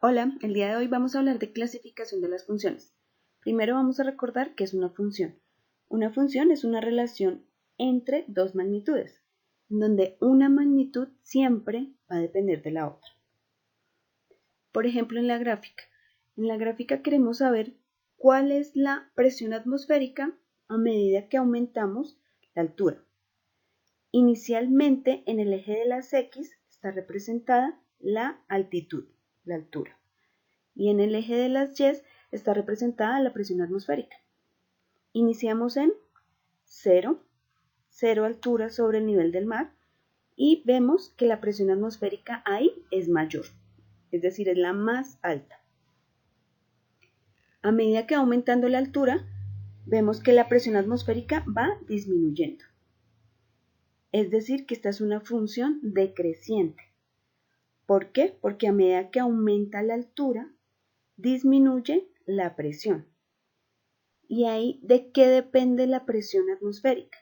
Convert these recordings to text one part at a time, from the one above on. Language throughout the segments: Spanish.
Hola, el día de hoy vamos a hablar de clasificación de las funciones. Primero vamos a recordar qué es una función. Una función es una relación entre dos magnitudes, en donde una magnitud siempre va a depender de la otra. Por ejemplo, en la gráfica queremos saber cuál es la presión atmosférica a medida que aumentamos la altura. Inicialmente, en el eje de las X está representada la altitud, la altura. Y en el eje de las Y está representada la presión atmosférica. Iniciamos en 0 altura sobre el nivel del mar, y vemos que la presión atmosférica ahí es mayor, es decir, es la más alta. A medida que va aumentando la altura, vemos que la presión atmosférica va disminuyendo. Es decir, que esta es una función decreciente. ¿Por qué? Porque a medida que aumenta la altura, disminuye la presión. ¿Y ahí de qué depende la presión atmosférica?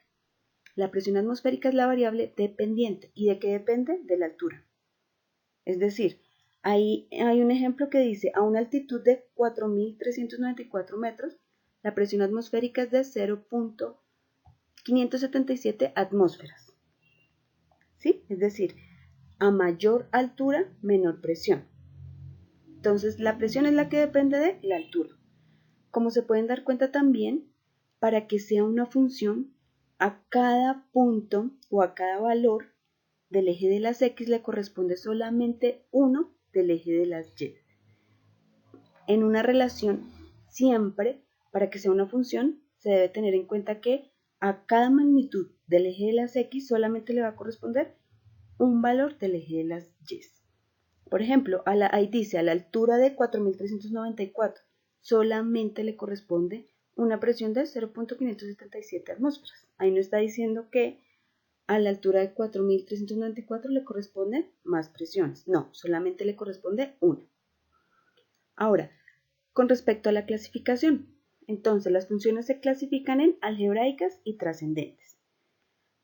La presión atmosférica es la variable dependiente. ¿Y de qué depende? De la altura. Es decir, ahí hay un ejemplo que dice, a una altitud de 4.394 metros, la presión atmosférica es de 0.577 atmósferas. ¿Sí? Es decir, a mayor altura, menor presión. Entonces, la presión es la que depende de la altura. Como se pueden dar cuenta también, para que sea una función, a cada punto o a cada valor del eje de las X le corresponde solamente uno del eje de las Y. En una relación, siempre, para que sea una función, se debe tener en cuenta que a cada magnitud del eje de las X solamente le va a corresponder un valor del eje de las Y. Por ejemplo, ahí dice a la altura de 4.394 solamente le corresponde una presión de 0.577 atmósferas. Ahí no está diciendo que a la altura de 4.394 le corresponden más presiones. No, solamente le corresponde una. Ahora, con respecto a la clasificación, entonces las funciones se clasifican en algebraicas y trascendentes.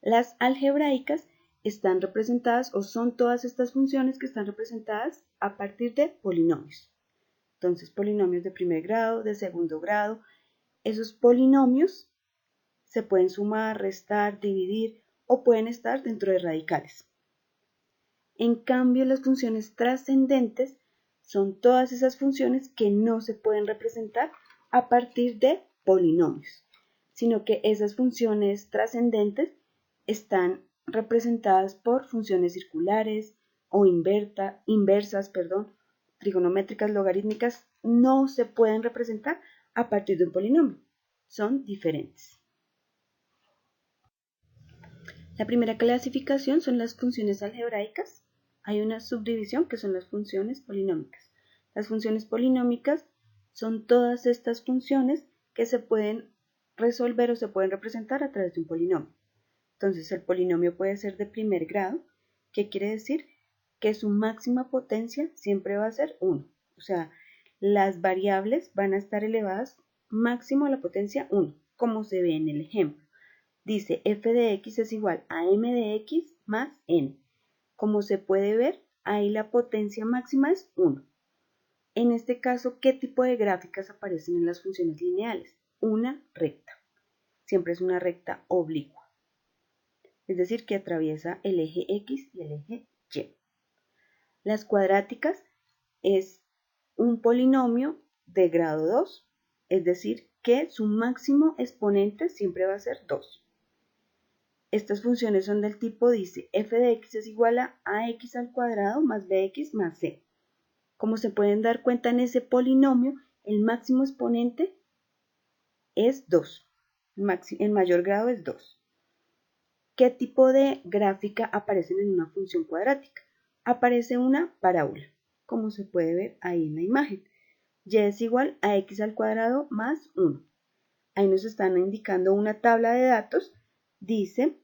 Las algebraicas están representadas, o son todas estas funciones que están representadas a partir de polinomios. Entonces, polinomios de primer grado, de segundo grado. Esos polinomios se pueden sumar, restar, dividir o pueden estar dentro de radicales. En cambio, las funciones trascendentes son todas esas funciones que no se pueden representar a partir de polinomios, sino que esas funciones trascendentes están representadas por funciones circulares o inversas, trigonométricas, logarítmicas. No se pueden representar a partir de un polinomio, son diferentes. La primera clasificación son las funciones algebraicas. Hay una subdivisión que son las funciones polinómicas. Las funciones polinómicas son todas estas funciones que se pueden resolver o se pueden representar a través de un polinomio. Entonces, el polinomio puede ser de primer grado, que quiere decir que su máxima potencia siempre va a ser 1. O sea, las variables van a estar elevadas máximo a la potencia 1, como se ve en el ejemplo. Dice f de x es igual a m de x más n. Como se puede ver, ahí la potencia máxima es 1. En este caso, ¿qué tipo de gráficas aparecen en las funciones lineales? Una recta. Siempre es una recta oblicua. Es decir, que atraviesa el eje X y el eje Y. Las cuadráticas es un polinomio de grado 2, es decir, que su máximo exponente siempre va a ser 2. Estas funciones son del tipo, dice, f de x es igual a ax al cuadrado más bx más c. Como se pueden dar cuenta en ese polinomio, el máximo exponente es 2. El mayor grado es 2. ¿Qué tipo de gráfica aparecen en una función cuadrática? Aparece una parábola, como se puede ver ahí en la imagen. Y es igual a x al cuadrado más 1. Ahí nos están indicando una tabla de datos. Dice,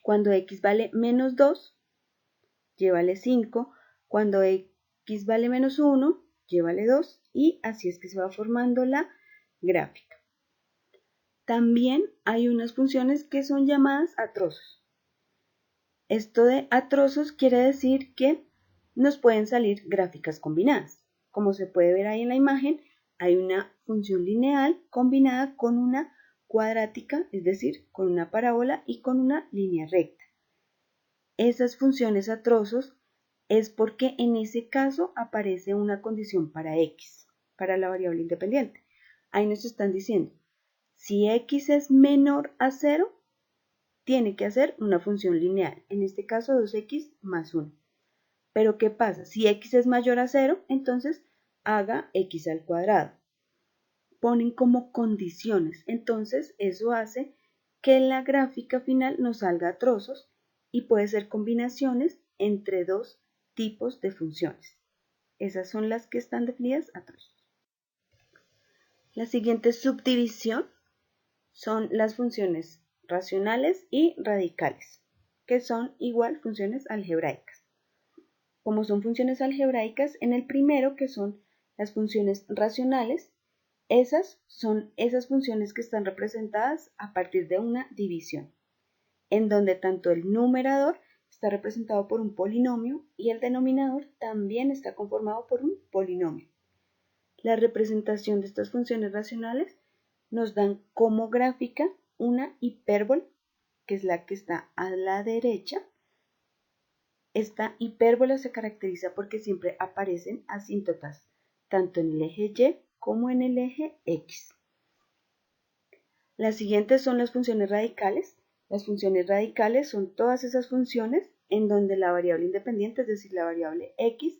cuando x vale menos 2, y vale 5. Cuando x vale menos 1, y vale 2. Y así es que se va formando la gráfica. También hay unas funciones que son llamadas a trozos. Esto de a trozos quiere decir que nos pueden salir gráficas combinadas. como se puede ver ahí en la imagen, hay una función lineal combinada con una cuadrática, es decir, con una parábola y con una línea recta. Esas funciones a trozos es porque en ese caso aparece una condición para x, para la variable independiente. Ahí nos están diciendo, si x es menor a 0, tiene que hacer una función lineal, en este caso 2x más 1. Pero ¿qué pasa? Si x es mayor a 0, entonces haga x al cuadrado. Ponen como condiciones, entonces eso hace que la gráfica final nos salga a trozos y puede ser combinaciones entre dos tipos de funciones. Esas son las que están definidas a trozos. La siguiente subdivisión son las funciones racionales y radicales, que son igual funciones algebraicas. Como son funciones algebraicas, en el primero, que son las funciones racionales, esas son esas funciones que están representadas a partir de una división, en donde tanto el numerador está representado por un polinomio y el denominador también está conformado por un polinomio. La representación de estas funciones racionales nos dan como gráfica una hipérbola, que es la que está a la derecha. Esta hipérbola se caracteriza porque siempre aparecen asíntotas, tanto en el eje Y como en el eje X. Las siguientes son las funciones radicales. Las funciones radicales son todas esas funciones en donde la variable independiente, es decir, la variable X,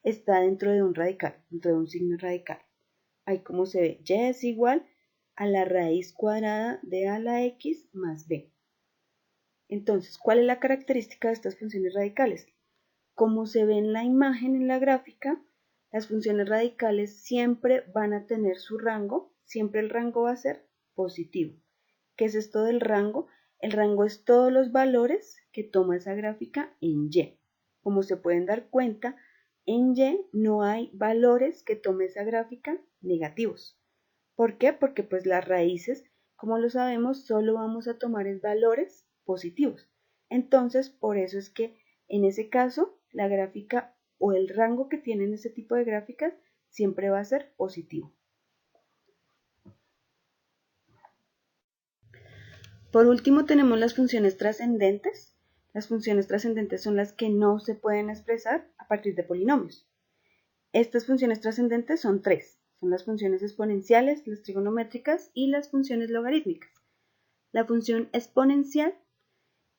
está dentro de un radical, dentro de un signo radical. Ahí como se ve, Y es igual a la raíz cuadrada de a la X más B. Entonces, ¿cuál es la característica de estas funciones radicales? Como se ve en la imagen, en la gráfica, las funciones radicales siempre van a tener su rango, siempre el rango va a ser positivo. ¿Qué es esto del rango? El rango es todos los valores que toma esa gráfica en Y. Como se pueden dar cuenta, en Y no hay valores que tome esa gráfica negativos. ¿Por qué? Porque pues las raíces, como lo sabemos, solo vamos a tomar valores positivos. Entonces, por eso es que en ese caso, la gráfica o el rango que tienen ese tipo de gráficas siempre va a ser positivo. Por último, tenemos las funciones trascendentes. Las funciones trascendentes son las que no se pueden expresar a partir de polinomios. Estas funciones trascendentes son tres. Son las funciones exponenciales, las trigonométricas y las funciones logarítmicas. La función exponencial,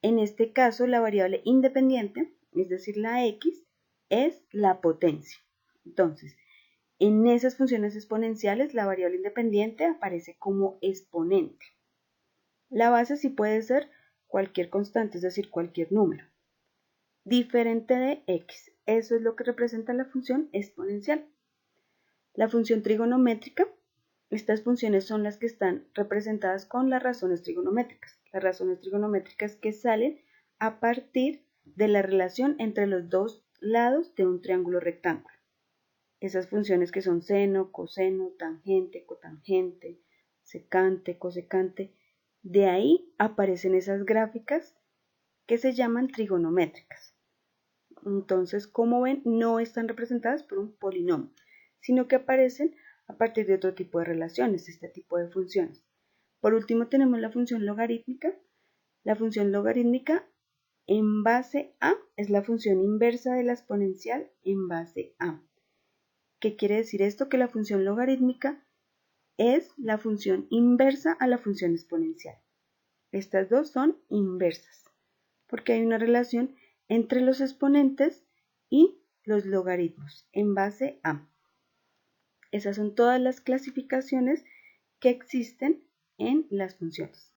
en este caso la variable independiente, es decir, la x, es la potencia. Entonces, en esas funciones exponenciales, la variable independiente aparece como exponente. La base sí puede ser cualquier constante, es decir, cualquier número, diferente de x. Eso es lo que representa la función exponencial. La función trigonométrica, estas funciones son las que están representadas con las razones trigonométricas. Las razones trigonométricas que salen a partir de la relación entre los dos lados de un triángulo rectángulo. Esas funciones que son seno, coseno, tangente, cotangente, secante, cosecante, de ahí aparecen esas gráficas que se llaman trigonométricas. Entonces, como ven, no están representadas por un polinomio, sino que aparecen a partir de otro tipo de relaciones, este tipo de funciones. Por último, tenemos la función logarítmica. La función logarítmica en base a es la función inversa de la exponencial en base a. ¿Qué quiere decir esto? Que la función logarítmica es la función inversa a la función exponencial. Estas dos son inversas, porque hay una relación entre los exponentes y los logaritmos en base a. Esas son todas las clasificaciones que existen en las funciones.